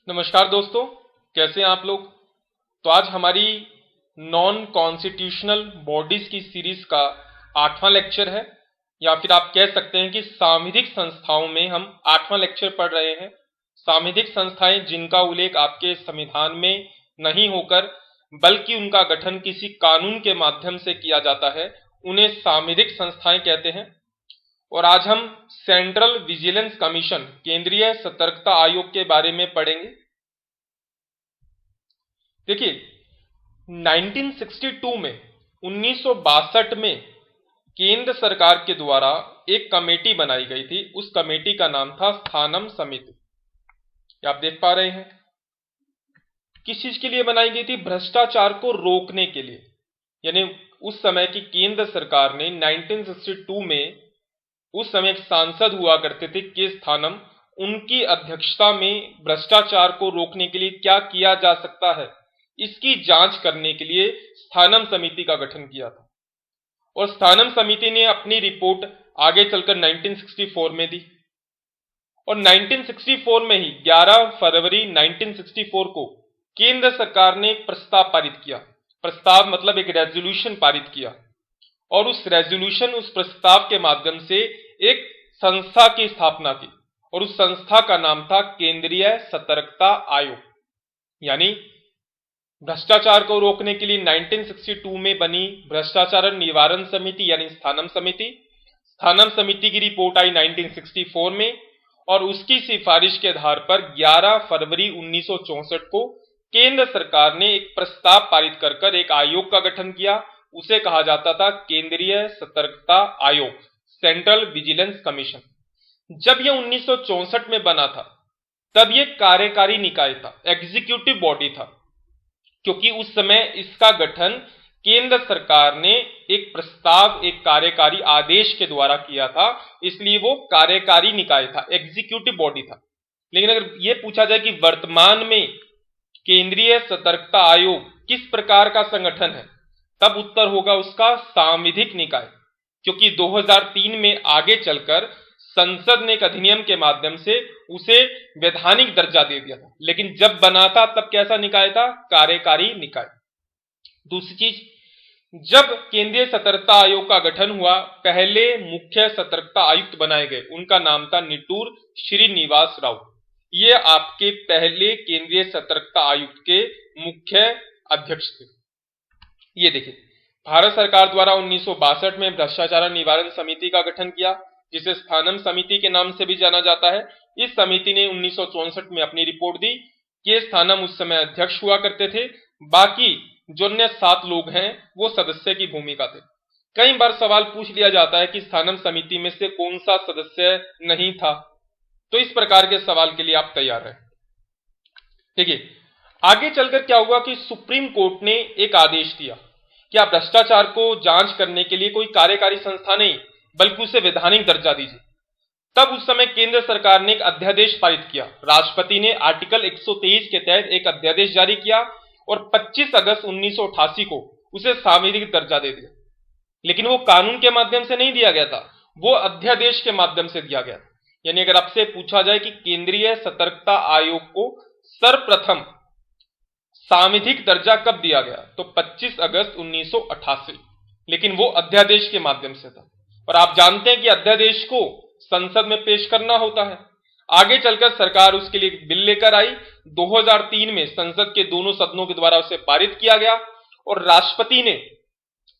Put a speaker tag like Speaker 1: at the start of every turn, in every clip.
Speaker 1: नमस्कार दोस्तों, कैसे हैं आप लोग। तो आज हमारी नॉन कॉन्स्टिट्यूशनल बॉडीज की सीरीज का 8वां लेक्चर है, या फिर आप कह सकते हैं कि सांविधिक संस्थाओं में हम 8वां लेक्चर पढ़ रहे हैं। सांविधिक संस्थाएं जिनका उल्लेख आपके संविधान में नहीं होकर बल्कि उनका गठन किसी कानून के माध्यम से किया जाता है, उन्हें सांविधिक संस्थाएं कहते हैं। और आज हम सेंट्रल विजिलेंस कमीशन, केंद्रीय सतर्कता आयोग के बारे में पढ़ेंगे। देखिए, 1962 में 1962 में केंद्र सरकार के द्वारा एक कमेटी बनाई गई थी। उस कमेटी का नाम था स्थानम समिति। आप देख पा रहे हैं, किस चीज के लिए बनाई गई थी? भ्रष्टाचार को रोकने के लिए। यानी उस समय की केंद्र सरकार ने 1962 में, उस समय एक सांसद हुआ करते थे के स्थानम, उनकी अध्यक्षता में भ्रष्टाचार को रोकने के लिए क्या किया जा सकता है, इसकी जांच करने के लिए स्थानम समिति का गठन किया था। और स्थानम समिति ने अपनी रिपोर्ट आगे चलकर 1964 में दी। और 1964 में ही 11 फरवरी 1964 को केंद्र सरकार ने एक प्रस्ताव पारित किया। प्रस्ताव मतलब एक रेजोल्यूशन पारित किया, और उस रेजोल्यूशन, उस प्रस्ताव के माध्यम से एक संस्था की स्थापना की। और उस संस्था का नाम था केंद्रीय सतर्कता आयोग। यानी भ्रष्टाचार को रोकने के लिए 1962 में बनी भ्रष्टाचार निवारण समिति यानी स्थानम समिति। स्थानम समिति की रिपोर्ट आई 1964 में, और उसकी सिफारिश के आधार पर 11 फरवरी 1964 को केंद्र सरकार ने एक प्रस्ताव पारित कर एक आयोग का गठन किया। उसे कहा जाता था केंद्रीय सतर्कता आयोग, सेंट्रल विजिलेंस कमीशन। जब यह 1964 में बना था, तब यह कार्यकारी निकाय था, एग्जीक्यूटिव बॉडी था, क्योंकि उस समय इसका गठन केंद्र सरकार ने एक प्रस्ताव, एक कार्यकारी आदेश के द्वारा किया था, इसलिए वो कार्यकारी निकाय था, एग्जीक्यूटिव बॉडी था। लेकिन अगर यह पूछा जाए कि वर्तमान में केंद्रीय सतर्कता आयोग किस प्रकार का संगठन है, तब उत्तर होगा उसका सांविधिक निकाय, क्योंकि 2003 में आगे चलकर संसद ने एक अधिनियम के माध्यम से उसे वैधानिक दर्जा दे दिया था। लेकिन जब बना था तब कैसा निकाय था? कार्यकारी निकाय। दूसरी चीज, जब केंद्रीय सतर्कता आयोग का गठन हुआ, पहले मुख्य सतर्कता आयुक्त बनाए गए। उनका नाम था निटूर श्रीनिवास राव। ये आपके पहले केंद्रीय सतर्कता आयुक्त के मुख्य अध्यक्ष थे। ये देखिए, भारत सरकार द्वारा 1962 में भ्रष्टाचार निवारण समिति का गठन किया, जिसे स्थानम समिति के नाम से भी जाना जाता है। इस समिति ने 1964 में अपनी रिपोर्ट दी। के स्थानम उस समय अध्यक्ष हुआ करते थे, बाकी जो अन्य 7 लोग हैं वो सदस्य की भूमिका थे। कई बार सवाल पूछ लिया जाता है कि स्थानम समिति में से कौन सा सदस्य नहीं था, तो इस प्रकार के सवाल के लिए आप तैयार हैं। देखिए, आगे चलकर क्या हुआ कि सुप्रीम कोर्ट ने एक आदेश दिया कि आप भ्रष्टाचार को जांच करने के लिए कोई कार्यकारी संस्था नहीं, बल्कि उसे वैधानिक दर्जा दीजिए। तब उस समय केंद्र सरकार ने एक अध्यादेश पारित किया। राष्ट्रपति ने आर्टिकल 123 के तहत एक अध्यादेश जारी किया और 25 अगस्त 1988 को उसे सांविधिक दर्जा दे दिया। लेकिन वो कानून के माध्यम से नहीं दिया गया था, वो अध्यादेश के माध्यम से दिया गया। यानी अगर आपसे पूछा जाए कि केंद्रीय सतर्कता आयोग को सर्वप्रथम सांविधिक दर्जा कब दिया गया, तो 25 अगस्त 1988, लेकिन वो अध्यादेश के माध्यम से था। और आप जानते हैं कि अध्यादेश को संसद में पेश करना होता है। आगे चलकर सरकार उसके लिए बिल लेकर आई। 2003 में संसद के दोनों सदनों के द्वारा उसे पारित किया गया, और राष्ट्रपति ने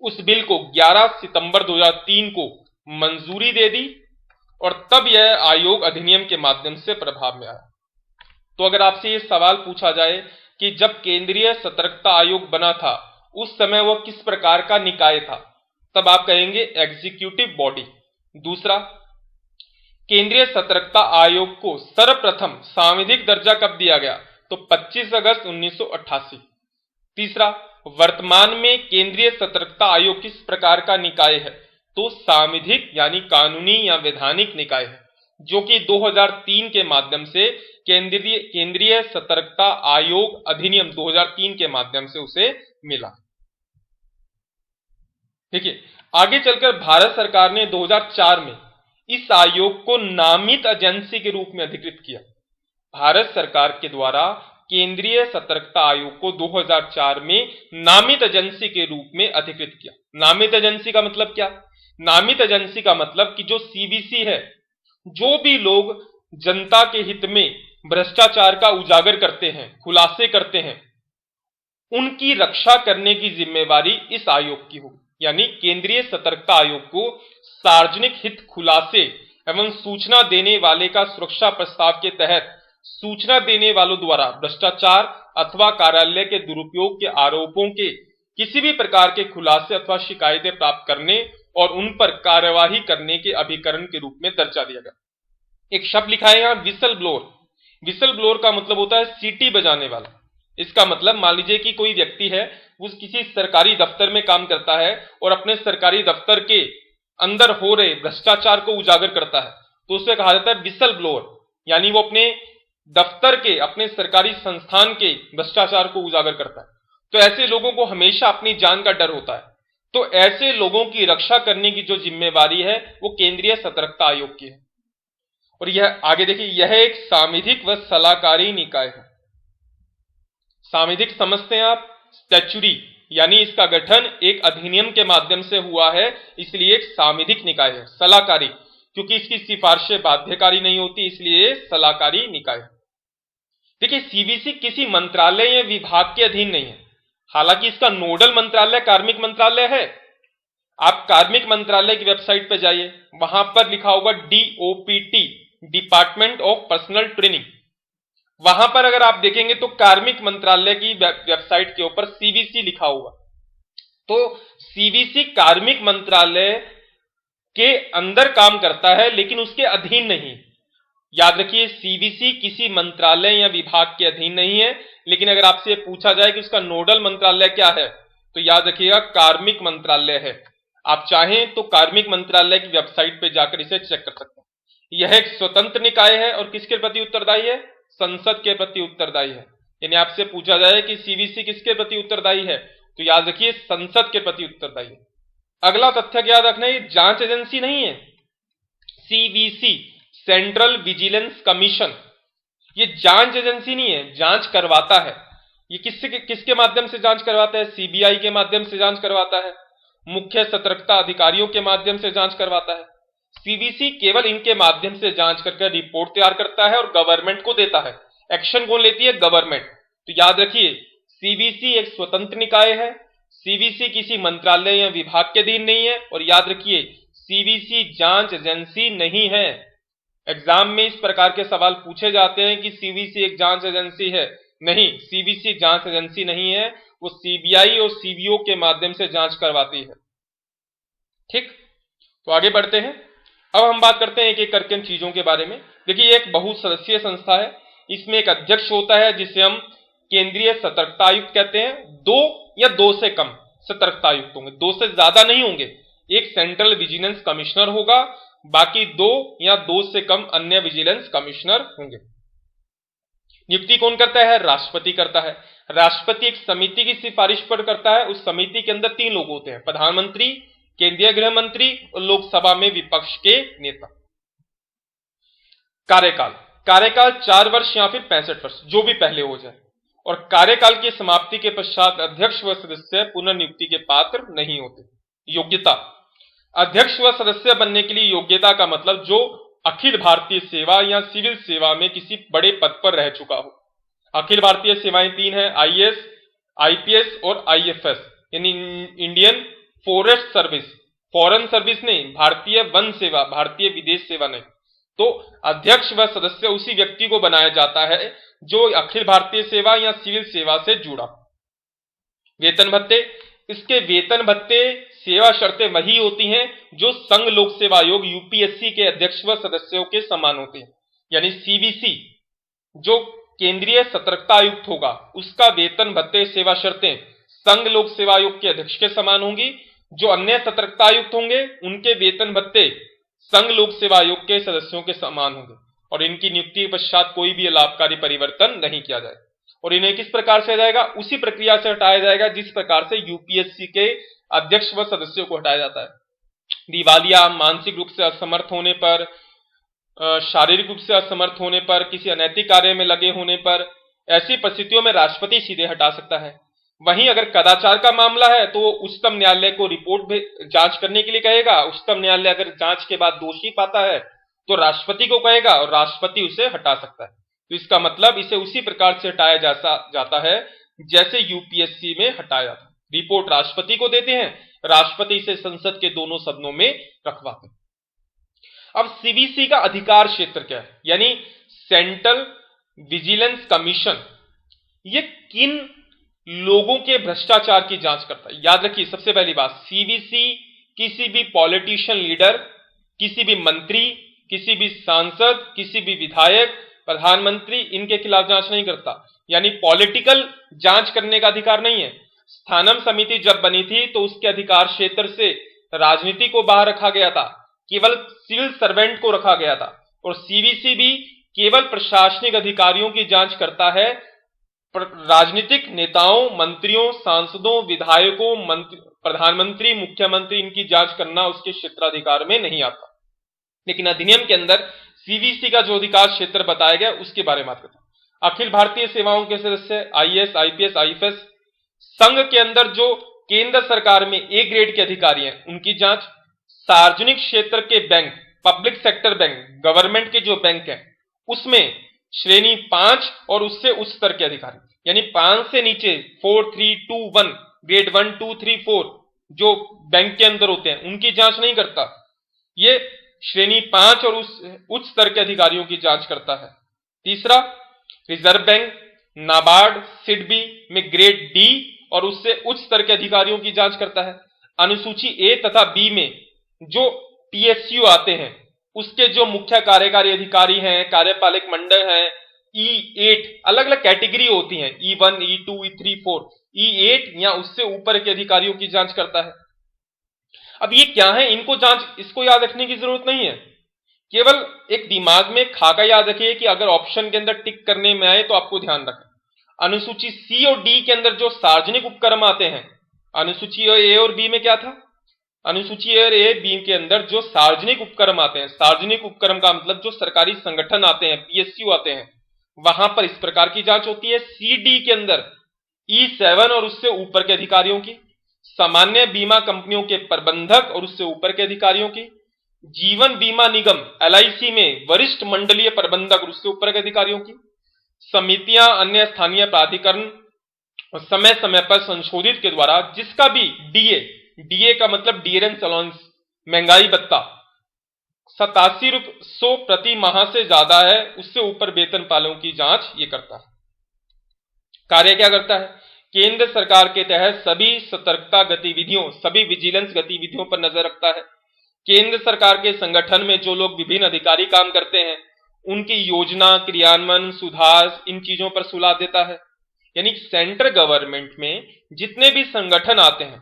Speaker 1: उस बिल को 11 सितंबर 2003 को मंजूरी दे दी, और तब यह आयोग अधिनियम के माध्यम से प्रभाव में आया। तो अगर आपसे यह सवाल पूछा जाए कि जब केंद्रीय सतर्कता आयोग बना था, उस समय वह किस प्रकार का निकाय था, तब आप कहेंगे एग्जीक्यूटिव बॉडी। दूसरा, केंद्रीय सतर्कता आयोग को सर्वप्रथम सांविधिक दर्जा कब दिया गया, तो 25 अगस्त 1988। तीसरा, वर्तमान में केंद्रीय सतर्कता आयोग किस प्रकार का निकाय है, तो सांविधिक यानी कानूनी या वैधानिक निकाय है, जो कि 2003 के माध्यम से केंद्रीय सतर्कता आयोग अधिनियम 2003 के माध्यम से उसे मिला। देखिए, आगे चलकर भारत सरकार ने 2004 में इस आयोग को नामित एजेंसी के रूप में अधिकृत किया। भारत सरकार के द्वारा केंद्रीय सतर्कता आयोग को 2004 में नामित एजेंसी के रूप में अधिकृत किया। नामित एजेंसी का मतलब क्या? नामित एजेंसी का मतलब कि जो सीवीसी है, जो भी लोग जनता के हित में भ्रष्टाचार का उजागर करते हैं, खुलासे करते हैं, उनकी रक्षा करने की जिम्मेवारी इस आयोग की होगी। यानी केंद्रीय सतर्कता आयोग को सार्वजनिक हित खुलासे एवं सूचना देने वाले का सुरक्षा प्रस्ताव के तहत सूचना देने वालों द्वारा भ्रष्टाचार अथवा कार्यालय के दुरुपयोग के आरोपों के किसी भी प्रकार के खुलासे अथवा शिकायतें प्राप्त करने और उन पर कार्यवाही करने के अभिकरण के रूप में दर्जा दिया गया। एक शब्द लिखा है यहां, विसल ब्लोअर। विसल ब्लोअर का मतलब होता है सीटी बजाने वाला। इसका मतलब मान लीजिए कि कोई व्यक्ति है, वो किसी सरकारी दफ्तर में काम करता है और अपने सरकारी दफ्तर के अंदर हो रहे भ्रष्टाचार को उजागर करता है, तो उसे कहा जाता है विसल ब्लोअर। यानी वो अपने दफ्तर के, अपने सरकारी संस्थान के भ्रष्टाचार को उजागर करता है। तो ऐसे लोगों को हमेशा अपनी जान का डर होता है। तो ऐसे लोगों की रक्षा करने की जो जिम्मेवारी है वो केंद्रीय सतर्कता आयोग की है। और यह आगे देखिए, यह एक सांविधिक व सलाहकारी निकाय है। सांविधिक समझते हैं आप? स्टैच्यूरी, यानी इसका गठन एक अधिनियम के माध्यम से हुआ है, इसलिए एक सांविधिक निकाय है। सलाहकारी, क्योंकि इसकी सिफारिशें बाध्यकारी नहीं होती, इसलिए सलाहकारी निकाय है। देखिए, सीवीसी किसी मंत्रालय या विभाग के अधीन नहीं है। हालांकि इसका नोडल मंत्रालय कार्मिक मंत्रालय है। आप कार्मिक मंत्रालय की वेबसाइट पर जाइए, वहां पर लिखा होगा DOPT, department of personal training. वहां पर अगर आप देखेंगे तो कार्मिक मंत्रालय की वेबसाइट के ऊपर सीवीसी लिखा होगा। तो सीवीसी कार्मिक मंत्रालय के अंदर काम करता है, लेकिन उसके अधीन नहीं। याद रखिए, सीवीसी किसी मंत्रालय या विभाग के अधीन नहीं है। लेकिन अगर आपसे पूछा जाए कि उसका नोडल मंत्रालय क्या है, तो याद रखिएगा कार्मिक मंत्रालय है। आप चाहें तो कार्मिक मंत्रालय की वेबसाइट पर जाकर इसे चेक कर सकते हैं। यह एक स्वतंत्र निकाय है और किसके प्रति उत्तरदायी है? संसद के प्रति उत्तरदायी है। यानी आपसे पूछा जाए कि सीवीसी किसके प्रति उत्तरदायी है, तो याद रखिए संसद के प्रति उत्तरदायी है। अगला तथ्य याद रखना, ये जांच एजेंसी नहीं है। सीवीसी, सेंट्रल विजिलेंस कमीशन, ये जांच एजेंसी नहीं है, जांच करवाता है। ये किसके माध्यम से जांच करवाता है? सीबीआई के माध्यम से जांच करवाता है, मुख्य सतर्कता अधिकारियों के माध्यम से जांच करवाता है। सीवीसी केवल इनके माध्यम से जांच करके रिपोर्ट तैयार करता है और गवर्नमेंट को देता है। एक्शन कौन लेती है? गवर्नमेंट। तो याद रखिए, सीवीसी एक स्वतंत्र निकाय है, सीवीसी किसी मंत्रालय या विभाग के अधीन नहीं है, और याद रखिए सीवीसी जांच एजेंसी नहीं है। एग्जाम में इस प्रकार के सवाल पूछे जाते हैं कि सीवीसी एक जांच एजेंसी है। नहीं, सीवीसी जांच एजेंसी नहीं है, वो सीबीआई और सीबीओ के माध्यम से जांच करवाती है। ठीक, तो आगे बढ़ते हैं। अब हम बात करते हैं एक एक करके इन चीजों के बारे में। देखिए, एक बहुसदस्यीय संस्था है, इसमें एक अध्यक्ष होता है जिसे हम केंद्रीय सतर्कता आयुक्त कहते हैं। 2 या 2 से कम सतर्कता आयुक्त होंगे, 2 से ज्यादा नहीं होंगे। एक सेंट्रल विजिलेंस कमिश्नर होगा, बाकी 2 या 2 से कम अन्य विजिलेंस कमिश्नर होंगे। नियुक्ति कौन करता है? राष्ट्रपति करता है। राष्ट्रपति एक समिति की सिफारिश पर करता है। उस समिति के अंदर 3 लोग होते हैं, प्रधानमंत्री, केंद्रीय गृह मंत्री और लोकसभा में विपक्ष के नेता। कार्यकाल, कार्यकाल 4 वर्ष या फिर 65 वर्ष, जो भी पहले हो जाए। और कार्यकाल की समाप्ति के पश्चात अध्यक्ष व सदस्य पुनर्नियुक्ति के पात्र नहीं होते। योग्यता, अध्यक्ष व सदस्य बनने के लिए योग्यता का मतलब जो अखिल भारतीय सेवा या सिविल सेवा में किसी बड़े पद पर रह चुका हो। अखिल भारतीय सेवाएं 3 है, आईएएस, आईपीएस और आईएफएस, यानी Indian forest service, foreign service नहीं, भारतीय वन सेवा, भारतीय विदेश सेवा नहीं। तो अध्यक्ष व सदस्य उसी व्यक्ति को बनाया जाता है जो अखिल भारतीय सेवा या सिविल सेवा से जुड़ा। वेतन भत्ते, इसके वेतन भत्ते सेवा शर्तें वही होती हैं जो संघ लोक सेवा आयोग यूपीएससी के अध्यक्ष व सदस्यों के समान होते हैं। यानी सीवीसी जो केंद्रीय सतर्कता आयुक्त होगा, उसका वेतन भत्ते सेवा शर्तें संघ लोक सेवा आयोग के अध्यक्ष के समान होंगी। जो अन्य सतर्कता आयुक्त होंगे उनके वेतन भत्ते संघ लोक सेवा आयोग के सदस्यों के समान होंगे, और इनकी नियुक्ति के पश्चात कोई भी लाभकारी परिवर्तन नहीं किया जाए। और इन्हें किस प्रकार से हटाएगा? उसी प्रक्रिया से हटाया जाएगा जिस प्रकार से यूपीएससी के अध्यक्ष व सदस्यों को हटाया जाता है। दिवालिया, मानसिक रूप से असमर्थ होने पर, शारीरिक रूप से असमर्थ होने पर, किसी अनैतिक कार्य में लगे होने पर, ऐसी परिस्थितियों में राष्ट्रपति सीधे हटा सकता है। वहीं अगर कदाचार का मामला है तो उच्चतम न्यायालय को रिपोर्ट जांच करने के लिए कहेगा। उच्चतम न्यायालय अगर जांच के बाद दोषी पाता है तो राष्ट्रपति को कहेगा और राष्ट्रपति उसे हटा सकता है। तो इसका मतलब इसे उसी प्रकार से हटाया जाता है जैसे यूपीएससी में हटाया था। रिपोर्ट राष्ट्रपति को देते हैं, राष्ट्रपति इसे संसद के दोनों सदनों में रखवाते हैं। अब सीवीसी का अधिकार क्षेत्र क्या है, यानी सेंट्रल विजिलेंस कमीशन, ये किन लोगों के भ्रष्टाचार की जांच करता है। याद रखिए, सबसे पहली बात, सीवीसी किसी भी पॉलिटिशियन लीडर, किसी भी मंत्री, किसी भी सांसद, किसी भी विधायक, प्रधानमंत्री, इनके खिलाफ जांच नहीं करता, यानी पॉलिटिकल जांच करने का अधिकार नहीं है। स्थानम समिति जब बनी थी तो उसके अधिकार क्षेत्र से राजनीति को बाहर रखा गया था, केवल सिविल सर्वेंट को रखा गया था। और सीवीसी भी केवल प्रशासनिक अधिकारियों की जांच करता है, राजनीतिक नेताओं, मंत्रियों, सांसदों, विधायकों, प्रधानमंत्री, मुख्यमंत्री, इनकी जांच करना उसके क्षेत्राधिकार में नहीं आता। लेकिन अधिनियम के अंदर सीवीसी का जो अधिकार क्षेत्र बताया गया उसके बारे में बात करते हैं। अखिल भारतीय सेवाओं के सदस्य, आईएएस, आईपीएस, आईएफएस, संघ के अंदर जो केंद्र सरकार में ए ग्रेड के अधिकारी हैं उनकी जांच, सार्वजनिक क्षेत्र के bank, public sector bank, government के जो बैंक हैं उसमें श्रेणी 5 और उससे उच्च स्तर के अधिकारी, यानी 5 से नीचे 4, 3, 2, 1, ग्रेड 1, 2, 3, 4 जो बैंक के अंदर होते हैं उनकी जांच नहीं करता। ये श्रेणी 5 और उस उच्च स्तर के अधिकारियों की जांच करता है। तीसरा, रिजर्व बैंक, नाबार्ड, सिडबी में ग्रेड डी और उससे उच्च स्तर के अधिकारियों की जांच करता है। अनुसूची ए तथा बी में जो पीएसयू आते हैं उसके जो मुख्य कार्यकारी अधिकारी हैं, कार्यपालक मंडल हैं, E8 अलग अलग कैटेगरी होती हैं, E1, E2, E3, 4, E8 या उससे ऊपर के अधिकारियों की जांच करता है। अब ये क्या है, इनको जांच, इसको याद रखने की जरूरत नहीं है, केवल एक दिमाग में खाका याद रखिए कि अगर ऑप्शन के अंदर टिक करने में आए तो आपको ध्यान रखें। अनुसूची सी और डी के अंदर जो सार्वजनिक उपक्रम आते हैं, अनुसूची ए और बी में क्या था, अनुसूची ए बी के अंदर जो सार्वजनिक उपक्रम आते हैं, सार्वजनिक उपक्रम का मतलब जो सरकारी संगठन आते हैं, पीएसयू आते हैं, वहां पर इस प्रकार की जांच होती है। सी डी के अंदर E7 और उससे ऊपर के अधिकारियों की, सामान्य बीमा कंपनियों के प्रबंधक और उससे ऊपर के अधिकारियों की, जीवन बीमा निगम LIC में वरिष्ठ मंडलीय प्रबंधक और उससे ऊपर के अधिकारियों की, समितियां, अन्य स्थानीय प्राधिकरण समय समय पर संशोधित के द्वारा जिसका भी डीए का मतलब डियरेंस अलाउंस, महंगाई भत्ता 8700 प्रति माह से ज्यादा है, उससे ऊपर वेतन पालों की जांच ये करता है। कार्य क्या करता है, केंद्र सरकार के तहत सभी सतर्कता गतिविधियों, सभी विजिलेंस गतिविधियों पर नजर रखता है। केंद्र सरकार के संगठन में जो लोग विभिन्न अधिकारी काम करते हैं उनकी योजना, क्रियान्वयन, सुधार, इन चीजों पर सलाह देता है। यानी सेंट्रल गवर्नमेंट में जितने भी संगठन आते हैं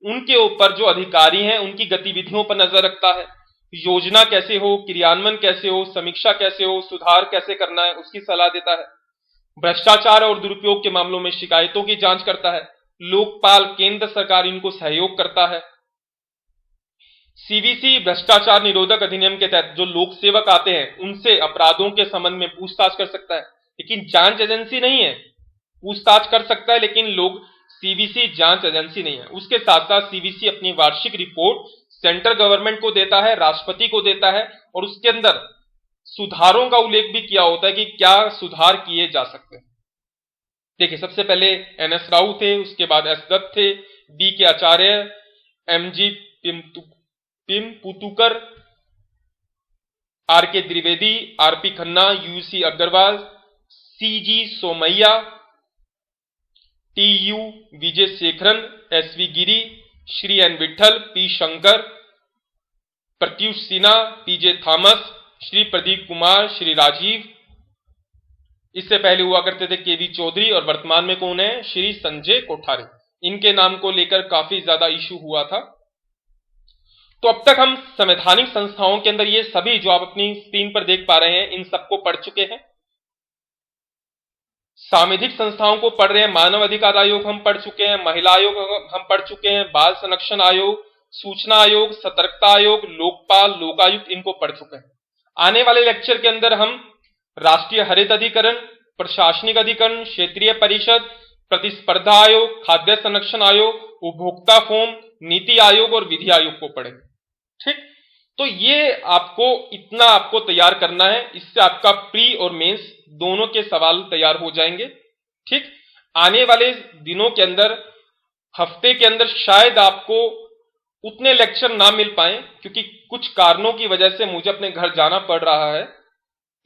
Speaker 1: उनके ऊपर जो अधिकारी हैं उनकी गतिविधियों पर नजर रखता है। योजना कैसे हो, क्रियान्वयन कैसे हो, समीक्षा कैसे हो, सुधार कैसे करना है, उसकी सलाह देता है। भ्रष्टाचार और दुरुपयोग के मामलों में शिकायतों की जांच करता है। लोकपाल, केंद्र सरकार इनको सहयोग करता है। सीवीसी भ्रष्टाचार निरोधक अधिनियम के तहत जो लोक सेवक आते हैं उनसे अपराधों के संबंध में पूछताछ कर सकता है, लेकिन जांच एजेंसी नहीं है। पूछताछ कर सकता है लेकिन लोग सीवीसी जांच एजेंसी नहीं है। उसके साथ साथ सीवीसी अपनी वार्षिक रिपोर्ट सेंट्रल गवर्नमेंट को देता है, राष्ट्रपति को देता है, और उसके अंदर सुधारों का उल्लेख भी किया होता है कि क्या सुधार किए जा सकते हैं। देखिए, सबसे पहले NS राव थे, उसके बाद S दत्त थे, B के Acharya, MG Pimputkar, RK Dwivedi, RP Khanna, UC Agarwal, CG Somaiya, TU Vijay Shekharan, SV Giri, Shri N Vithal, P Shankar, Pratyush Sinha, PJ Thomas, Shri Pradeep Kumar, Shri Rajeev. इससे पहले हुआ करते थे KV चौधरी, और वर्तमान में कौन है, श्री संजय कोठारी। इनके नाम को लेकर काफी ज्यादा इशू हुआ था। तो अब तक हम संवैधानिक संस्थाओं के अंदर ये सभी जो आप अपनी स्क्रीन पर देख पा रहे हैं इन सबको पढ़ चुके हैं। सांविधिक संस्थाओं को पढ़ रहे हैं, मानव अधिकार आयोग हम पढ़ चुके हैं, महिला आयोग हम पढ़ चुके हैं, बाल संरक्षण आयोग, सूचना आयोग, सतर्कता आयोग, लोकपाल, लोकायुक्त, इनको पढ़ चुके हैं। आने वाले लेक्चर के अंदर हम राष्ट्रीय हरित अधिकरण, प्रशासनिक अधिकरण, क्षेत्रीय परिषद, प्रतिस्पर्धा आयोग, खाद्य संरक्षण आयोग, उपभोक्ता फोरम, नीति आयोग और विधि आयोग को पढ़ेंगे। ठीक, तो ये इतना आपको तैयार करना है, इससे आपका प्री और मेंस दोनों के सवाल तैयार हो जाएंगे। ठीक, आने वाले दिनों के अंदर, हफ्ते के अंदर शायद आपको उतने लेक्चर ना मिल पाए, क्योंकि कुछ कारणों की वजह से मुझे अपने घर जाना पड़ रहा है।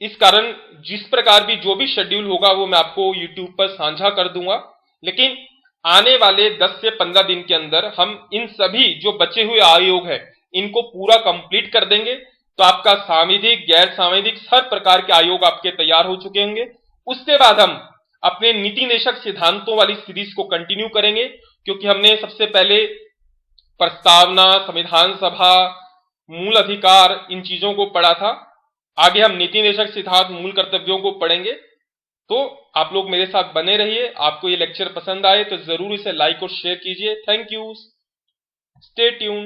Speaker 1: इस कारण जिस प्रकार भी जो भी शेड्यूल होगा वो मैं आपको YouTube पर साझा कर दूंगा, लेकिन आने वाले 10 से 15 दिन के अंदर हम इन सभी जो बचे हुए आयोग है इनको पूरा कंप्लीट कर देंगे। तो आपका सांविधिक, गैर सांविधिक हर प्रकार के आयोग आपके तैयार हो चुके होंगे। उसके बाद हम अपने नीति निदेशक सिद्धांतों वाली सीरीज को कंटिन्यू करेंगे, क्योंकि हमने सबसे पहले प्रस्तावना, संविधान सभा, मूल अधिकार, इन चीजों को पढ़ा था। आगे हम नीति निदेशक सिद्धांत, मूल कर्तव्यों को पढ़ेंगे। तो आप लोग मेरे साथ बने रहिए। आपको ये लेक्चर पसंद आए तो जरूर इसे लाइक और शेयर कीजिए। Thank you, stay tune.